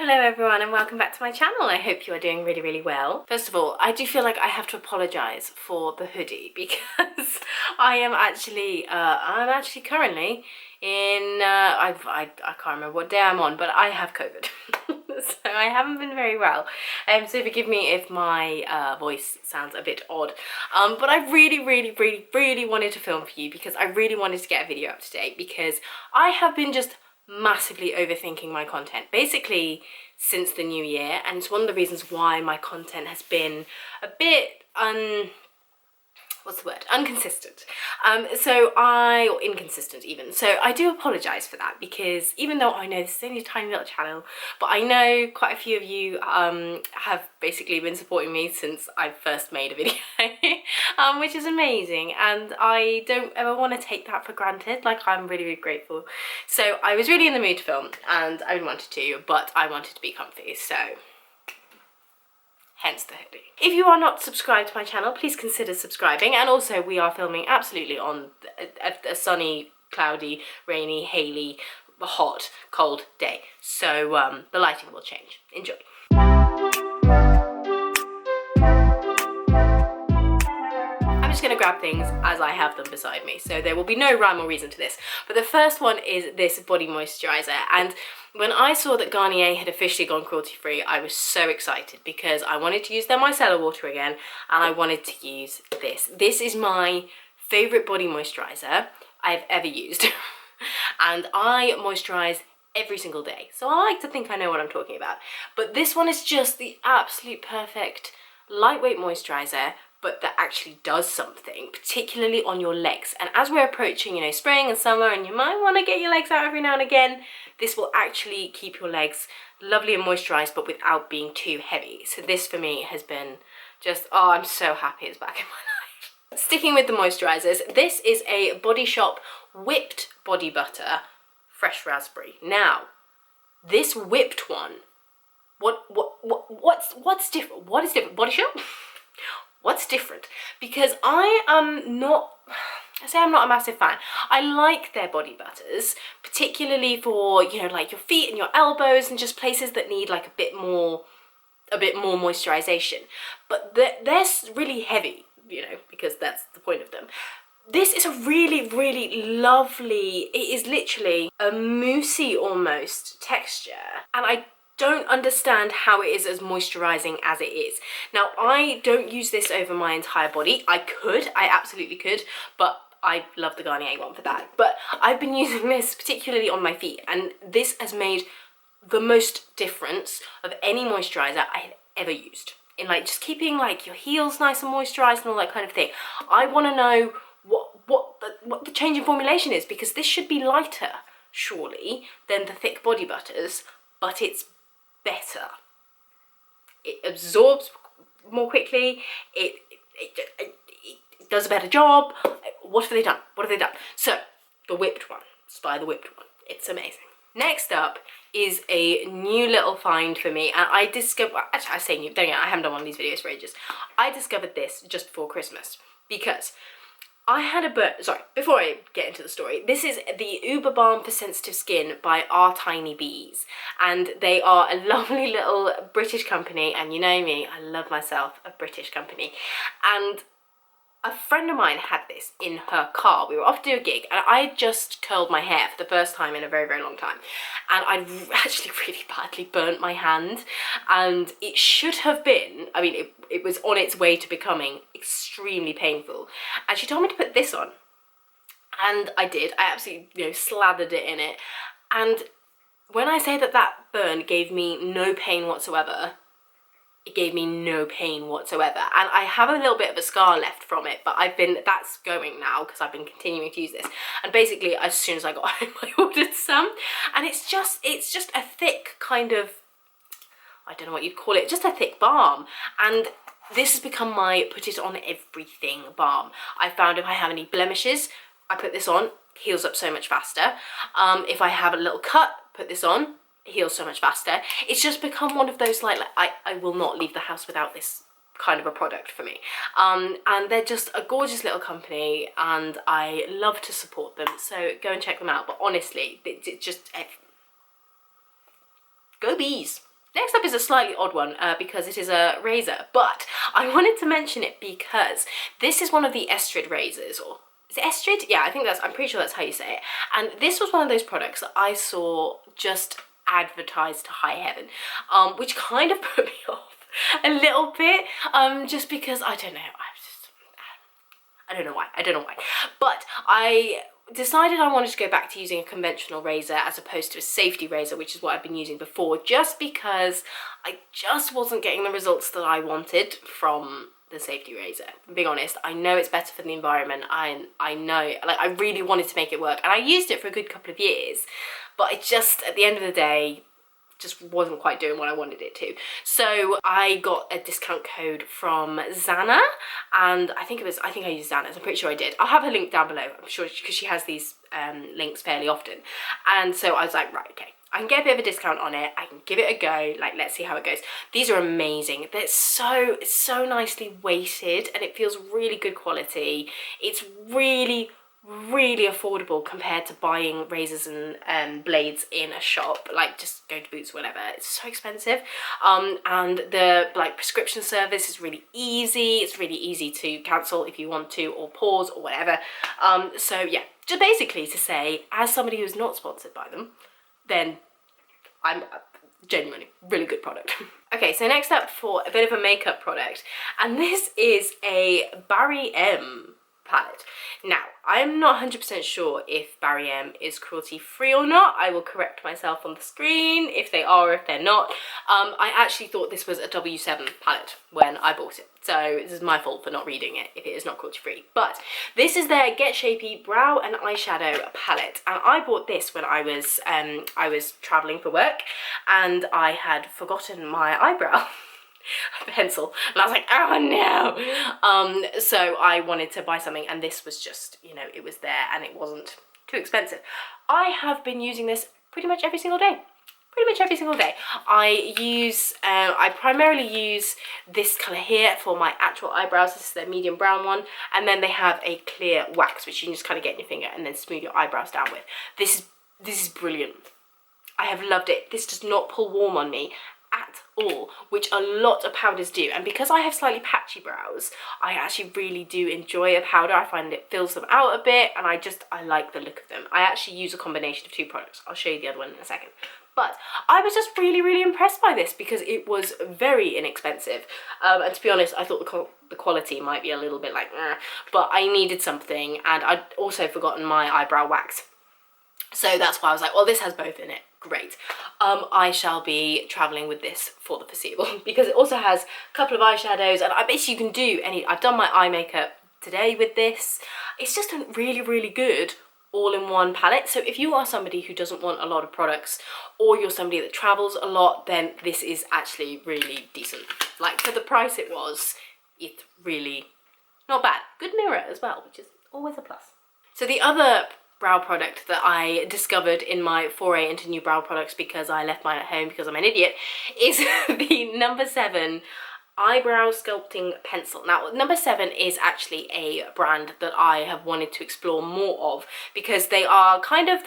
Hello everyone and welcome back to my channel. I hope you are doing really well. First of all, I do feel like I have to apologise for the hoodie because I'm actually currently in, I can't remember what day I'm on, but I have COVID. So I haven't been very well. So forgive me if my voice sounds a bit odd. But I really wanted to film for you because I really wanted to get a video up today because I have been just massively overthinking my content basically since the new year, and it's one of the reasons why my content has been a bit inconsistent. Or inconsistent even. So I do apologise for that because even though I know this is only a tiny little channel, but I know quite a few of you have basically been supporting me since I first made a video, which is amazing, and I don't ever want to take that for granted. Like, I'm really grateful. So I was really in the mood to film and I wanted to, but I wanted to be comfy, so hence the hoodie. If you are not subscribed to my channel, please consider subscribing. And also, we are filming absolutely on a sunny, cloudy, rainy, haily, hot, cold day. So the lighting will change. Enjoy. I'm just gonna grab things as I have them beside me, so there will be no rhyme or reason to this. But the first one is this body moisturiser, and when I saw that Garnier had officially gone cruelty-free, I was so excited because I wanted to use their micellar water again, and I wanted to use this. This is my favourite body moisturiser I've ever used. And I moisturise every single day, so I like to think I know what I'm talking about. But this one is just the absolute perfect lightweight moisturiser, but that actually does something, particularly on your legs. And as we're approaching, you know, spring and summer, and you might want to get your legs out every now and again, this will actually keep your legs lovely and moisturised, but without being too heavy. So this for me has been just, oh, I'm so happy it's back in my life. Sticking with the moisturisers, this is a Body Shop whipped body butter, fresh raspberry. Now, this whipped one, what's different? What is different? Body Shop? What's different? Because I'm not a massive fan. I like their body butters, particularly for, you know, like your feet and your elbows and just places that need like a bit more moisturization. But they're really heavy, you know, because that's the point of them. This is a really lovely, it is literally a moussey almost texture, and I don't understand how it is as moisturizing as it is. Now, I don't use this over my entire body. I absolutely could, but I love the Garnier one for that. But I've been using this particularly on my feet, and this has made the most difference of any moisturizer I have ever used in like just keeping like your heels nice and moisturized and all that kind of thing. I want to know what the change in formulation is, because this should be lighter, surely, than the thick body butters, but it's better. It absorbs more quickly, it does a better job. What have they done? What have they done? So, the whipped one. Spy the whipped one. It's amazing. Next up is a new little find for me, and I discovered, actually I say new, don't get, I haven't done one of these videos for ages. I discovered this just before Christmas because I had a before I get into the story, this is the Uber Balm for Sensitive Skin by Our Tiny Bees, and they are a lovely little British company, and you know me, I love myself a British company. And a friend of mine had this in her car. We were off to do a gig, and I just curled my hair for the first time in a very long time, and I actually really badly burnt my hand, and it should have been, I mean, it was on its way to becoming extremely painful. And she told me to put this on, and I did. I absolutely, you know, slathered it in it, and when I say that burn gave me no pain whatsoever, it gave me no pain whatsoever. And I have a little bit of a scar left from it, but that's going now because I've been continuing to use this. And basically, as soon as I got home, I ordered some, and it's just a thick kind of, I don't know what you'd call it, just a thick balm. And this has become my put it on everything balm. I found if I have any blemishes, I put this on, heals up so much faster. If I have a little cut, put this on, heals so much faster. It's just become one of those like I will not leave the house without this kind of a product for me. And they're just a gorgeous little company, and I love to support them, so go and check them out. But honestly, it's just go bees. Next up is a slightly odd one because it is a razor, but I wanted to mention it because this is one of the Estrid razors, or is it Estrid? Yeah, I'm pretty sure that's how you say it. And this was one of those products that I saw just advertised to high heaven, which kind of put me off a little bit, just because, I don't know, I don't know why, but I decided I wanted to go back to using a conventional razor as opposed to a safety razor, which is what I've been using before, just because I just wasn't getting the results that I wanted from the safety razor. I'm being honest, I know it's better for the environment, I know, like, I really wanted to make it work, and I used it for a good couple of years, but it just, at the end of the day, just wasn't quite doing what I wanted it to. So I got a discount code from Zana, and I think I used Zana's, I'm pretty sure I did. I'll have her link down below, I'm sure, because she has these links fairly often. And so I was like, right, okay, I can get a bit of a discount on it, I can give it a go, like, let's see how it goes. These are amazing. They're so nicely weighted, and it feels really good quality. It's really affordable compared to buying razors and blades in a shop, like just go to Boots, whatever. It's so expensive, and the like prescription service is really easy. It's really easy to cancel if you want to, or pause, or whatever. So yeah, just basically to say, as somebody who's not sponsored by them, then I'm genuinely really good product. Okay, so next up for a bit of a makeup product, and this is a Barry M palette. Now, I'm not 100% sure if Barry M is cruelty-free or not. I will correct myself on the screen if they are or if they're not. I actually thought this was a W7 palette when I bought it, so this is my fault for not reading it if it is not cruelty-free. But this is their Get Shapy Brow and Eyeshadow palette, and I bought this when I was travelling for work, and I had forgotten my eyebrow pencil, and I was like, oh no. So I wanted to buy something, and this was just, you know, it was there and it wasn't too expensive. I have been using this pretty much every single day. I primarily use this colour here for my actual eyebrows. This is their medium brown one, and then they have a clear wax which you can just kind of get in your finger and then smooth your eyebrows down with. This is brilliant. I have loved it. This does not pull warm on me at all, which a lot of powders do, and because I have slightly patchy brows, I actually really do enjoy a powder. I find it fills them out a bit, and I like the look of them. I actually use a combination of two products. I'll show you the other one in a second. But I was just really impressed by this because it was very inexpensive, and to be honest, I thought the quality might be a little bit like but I needed something, and I'd also forgotten my eyebrow wax. So that's why I was like, well, this has both in it. Great. I shall be travelling with this for the foreseeable because it also has a couple of eyeshadows, and I bet you can do any. I've done my eye makeup today with this. It's just a really good all-in-one palette. So if you are somebody who doesn't want a lot of products, or you're somebody that travels a lot, then this is actually really decent. Like, for the price it was, it's really not bad. Good mirror as well, which is always a plus. So the other brow product that I discovered in my foray into new brow products, because I left mine at home because I'm an idiot, is the No. 7 eyebrow sculpting pencil. Now, No. 7 is actually a brand that I have wanted to explore more of, because they are kind of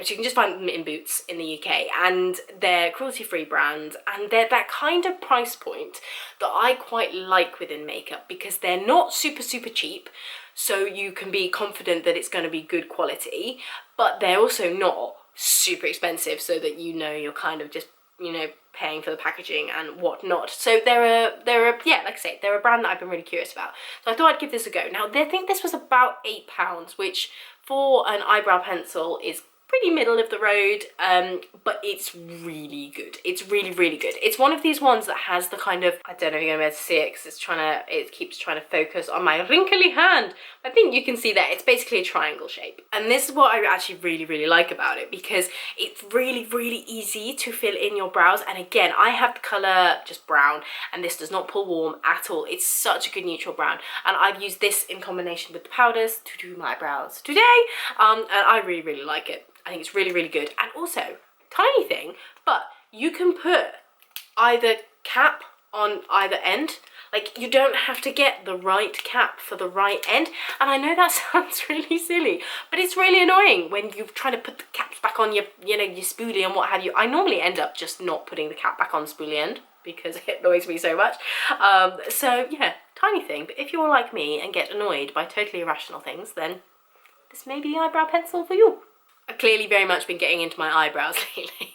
you can just find them in Boots in the UK, and they're cruelty-free brand, and they're that kind of price point that I quite like within makeup, because they're not super cheap, so you can be confident that it's going to be good quality, but they're also not super expensive, so that you know you're kind of just, you know, paying for the packaging and whatnot. So they're yeah, like I say, they're a brand that I've been really curious about, so I thought I'd give this a go. Now, I think this was about £8, which for an eyebrow pencil is pretty middle of the road, but it's really good. It's really good. It's one of these ones that has the kind of, I don't know if you're gonna be able to see it because it keeps trying to focus on my wrinkly hand. I think you can see that it's basically a triangle shape, and this is what I actually really like about it, because it's really easy to fill in your brows. And again, I have the color just brown, and this does not pull warm at all. It's such a good neutral brown, and I've used this in combination with the powders to do my brows today, and I really like it. I think it's really good. And also, tiny thing, but you can put either cap on either end, Like, you don't have to get the right cap for the right end. And I know that sounds really silly, but it's really annoying when you're trying to put the caps back on your, you know, your spoolie and what have you. I normally end up just not putting the cap back on the spoolie end because it annoys me so much. So yeah, tiny thing. But if you're like me and get annoyed by totally irrational things, then this may be the eyebrow pencil for you. I've clearly very much been getting into my eyebrows lately.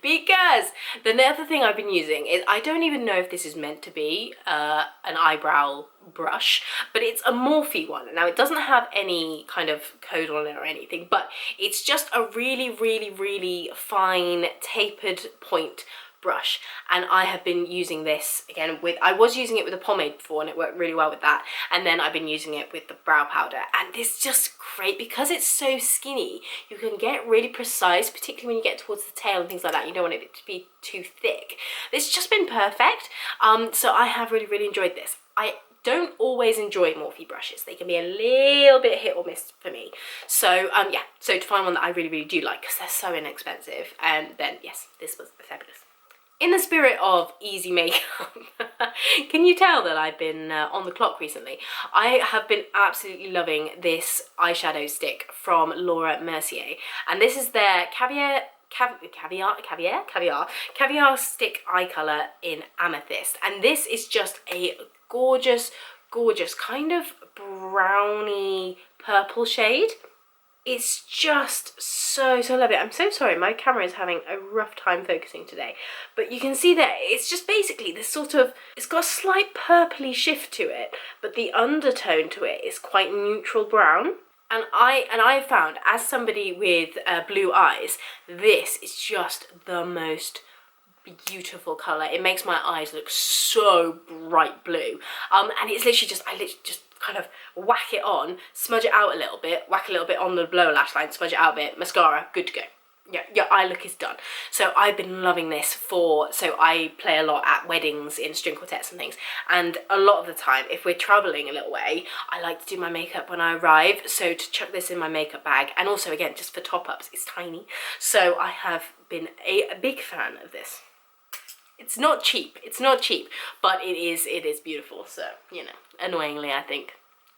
Because the other thing I've been using is, I don't even know if this is meant to be an eyebrow brush, but it's a Morphe one. Now, it doesn't have any kind of code on it or anything, but it's just a really, really, really fine tapered point brush, and I have been using this again with, I was using it with a pomade before and it worked really well with that, and then I've been using it with the brow powder, and it's just great because it's so skinny. You can get really precise, particularly when you get towards the tail and things like that. You don't want it to be too thick. It's just been perfect. So I have really, really enjoyed this. I don't always enjoy Morphe brushes. They can be a little bit hit or miss for me. So yeah, so to find one that I really, really do like, because they're so inexpensive, and then yes, this was fabulous. In the spirit of easy makeup, can you tell that I've been on the clock recently? I have been absolutely loving this eyeshadow stick from Laura Mercier, and this is their caviar stick eye color in amethyst, and this is just a gorgeous, gorgeous kind of browny purple shade. It's just so, so lovely. I'm so sorry, my camera is having a rough time focusing today. But you can see that it's just basically this sort of, it's got a slight purpley shift to it, but the undertone to it is quite neutral brown. And I found, as somebody with blue eyes, this is just the most beautiful colour. It makes my eyes look so bright blue. And it's literally just, I literally just kind of whack it on, smudge it out a little bit, whack a little bit on the lower lash line, smudge it out a bit, mascara, good to go. Yeah, your eye look is done. So I've been loving this so I play a lot at weddings in string quartets and things, and a lot of the time, if we're travelling a little way, I like to do my makeup when I arrive, so to chuck this in my makeup bag, and also again, just for top-ups, it's tiny, so I have been a big fan of this. It's not cheap, but it is beautiful, so, you know, annoyingly, I think,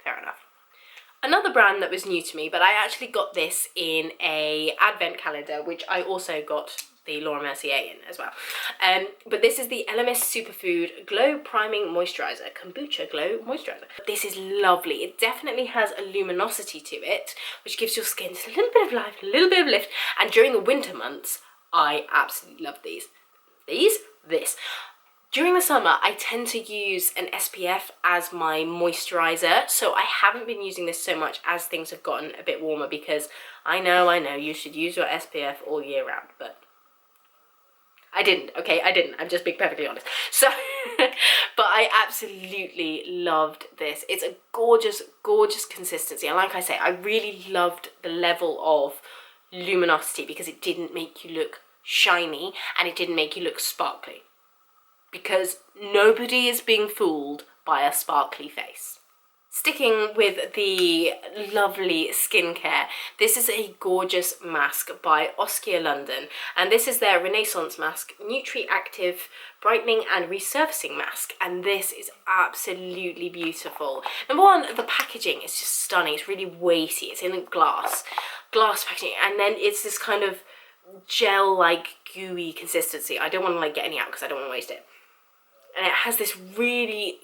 fair enough. Another brand that was new to me, but I actually got this in a advent calendar, which I also got the Laura Mercier in as well. But this is the LMS Superfood Glow Priming Moisturiser, Kombucha Glow Moisturiser. This is lovely. It definitely has a luminosity to it, which gives your skin just a little bit of life, a little bit of lift, and during the winter months, I absolutely love these. This. During the summer, I tend to use an SPF as my moisturiser, so I haven't been using this so much as things have gotten a bit warmer, because I know, you should use your SPF all year round, but I didn't, okay, I didn't, I'm just being perfectly honest. So, but I absolutely loved this. It's a gorgeous, gorgeous consistency, and like I say, I really loved the level of luminosity, because it didn't make you look shiny, and it didn't make you look sparkly, because nobody is being fooled by a sparkly face. Sticking with the lovely skincare, this is a gorgeous mask by Oskia London, and this is their Renaissance Mask Nutri-Active Brightening and Resurfacing Mask, and this is absolutely beautiful. Number one, the packaging is just stunning. It's really weighty. It's in glass packaging, and then it's this kind of gel-like gooey consistency. I don't want to like get any out because I don't want to waste it. And it has this really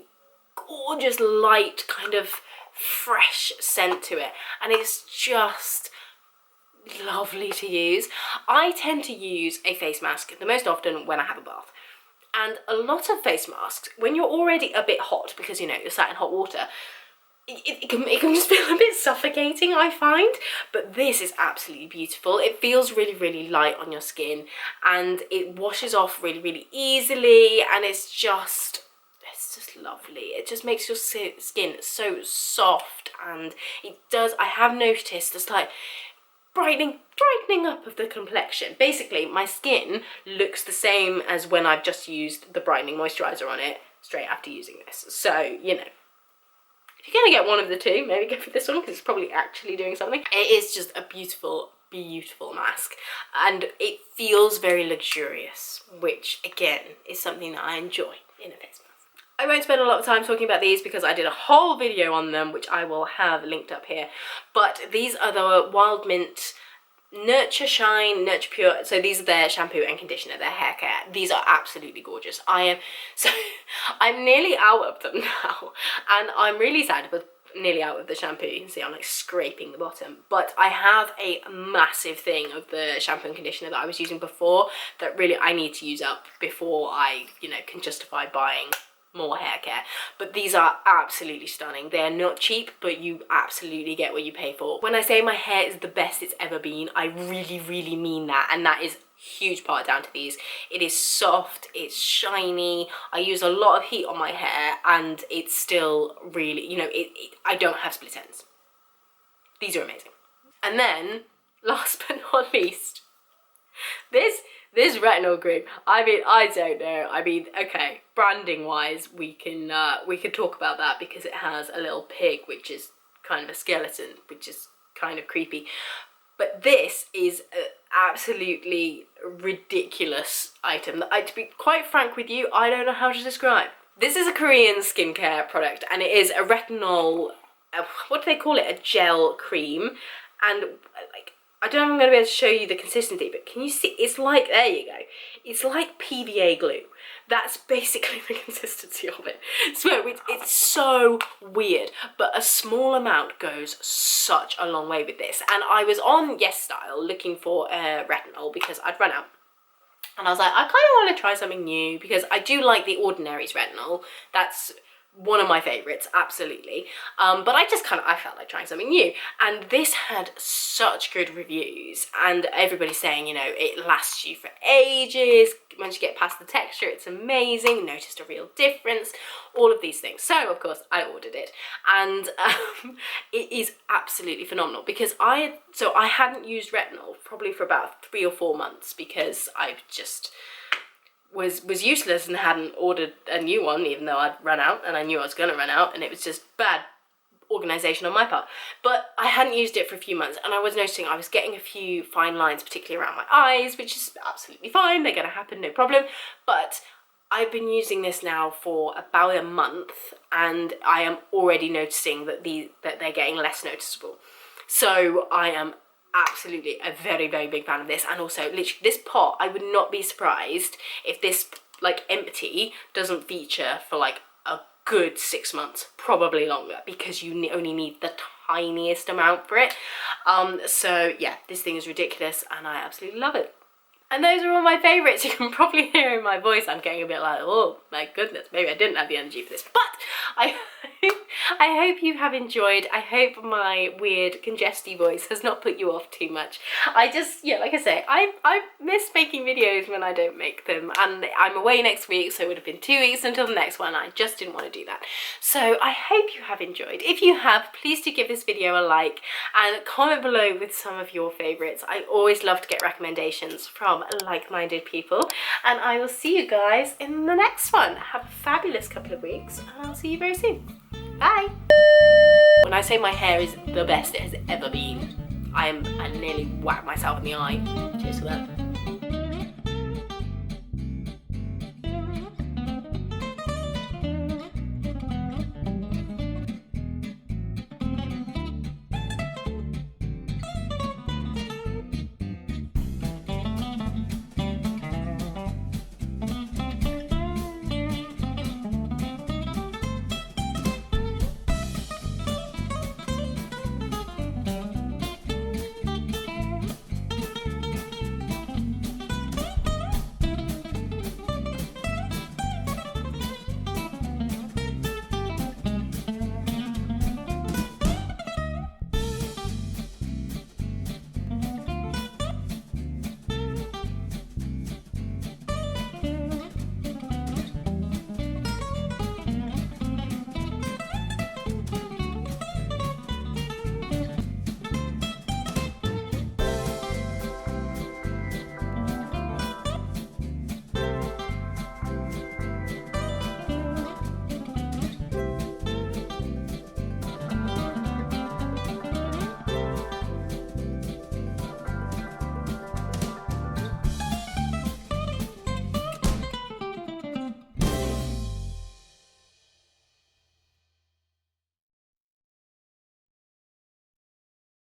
gorgeous light kind of fresh scent to it, and it's just lovely to use. I tend to use a face mask the most often when I have a bath, and a lot of face masks, when you're already a bit hot because, you know, you're sat in hot water, it can just feel a bit suffocating, I find, but this is absolutely beautiful. It feels really, really light on your skin, and it washes off really, really easily, and it's just lovely. It just makes your skin so soft, and it does, I have noticed this like brightening up of the complexion. Basically, my skin looks the same as when I've just used the brightening moisturiser on it straight after using this. So, you know, if you're going to get one of the two, maybe go for this one, because it's probably actually doing something. It is just a beautiful, beautiful mask, and it feels very luxurious, which again is something that I enjoy in a face mask. I won't spend a lot of time talking about these because I did a whole video on them, which I will have linked up here. But these are the Wild Mint Nurture Shine, Nurture Pure. So these are their shampoo and conditioner, their hair care. These are absolutely gorgeous. I'm nearly out of them now, and I'm really sad, but nearly out of the shampoo. You can see I'm like scraping the bottom, but I have a massive thing of the shampoo and conditioner that I was using before that really I need to use up before I, you know, can justify buying more hair care. But these are absolutely stunning. They're not cheap, but you absolutely get what you pay for. When I say my hair is the best it's ever been, I really mean that, and that is huge part down to these. It is soft, it's shiny. I use a lot of heat on my hair, and it's still really, you know, I don't have split ends. These are amazing. And then, last but not least, this retinol cream. I mean, I don't know. I mean, okay, branding wise, we can talk about that because it has a little pig, which is kind of a skeleton, which is kind of creepy. But this is an absolutely ridiculous item that, to be quite frank with you, I don't know how to describe. This is a Korean skincare product, and it is a retinol, what do they call it? A gel cream. And like, I don't know if I'm going to be able to show you the consistency, but can you see? It's like, there you go. It's like PVA glue. That's basically the consistency of it. So it's so weird, but a small amount goes such a long way with this. And I was on YesStyle looking for retinol because I'd run out. And I was like, I kind of want to try something new because I do like the Ordinary's retinol. That's one of my favorites, absolutely. But I felt like trying something new, and this had such good reviews, and everybody's saying, you know, it lasts you for ages. Once you get past the texture, it's amazing. Noticed a real difference, all of these things. So of course I ordered it, and it is absolutely phenomenal because I hadn't used retinol probably for about 3 or 4 months because I've just was useless and hadn't ordered a new one, even though I'd run out and I knew I was gonna run out, and it was just bad organisation on my part. But I hadn't used it for a few months, and I was noticing I was getting a few fine lines, particularly around my eyes, which is absolutely fine. They're gonna happen, no problem. But I've been using this now for about a month, and I am already noticing that they're getting less noticeable. So I am absolutely a very big fan of this. And also literally this pot, I would not be surprised if this like empty doesn't feature for like a good 6 months, probably longer, because you only need the tiniest amount for it. So yeah, this thing is ridiculous and I absolutely love it. And those are all my favourites. You can probably hear in my voice I'm getting a bit like, oh my goodness, maybe I didn't have the energy for this. But I hope you have enjoyed. I hope my weird congesty voice has not put you off too much. Yeah, like I say, I miss making videos when I don't make them, and I'm away next week, so it would have been 2 weeks until the next one. I just didn't want to do that. So I hope you have enjoyed. If you have, please do give this video a like and comment below with some of your favourites. I always love to get recommendations from like-minded people, and I will see you guys in the next one. Have a fabulous couple of weeks, and I'll see you very soon. Bye! When I say my hair is the best it has ever been, I nearly whacked myself in the eye. Cheers for that.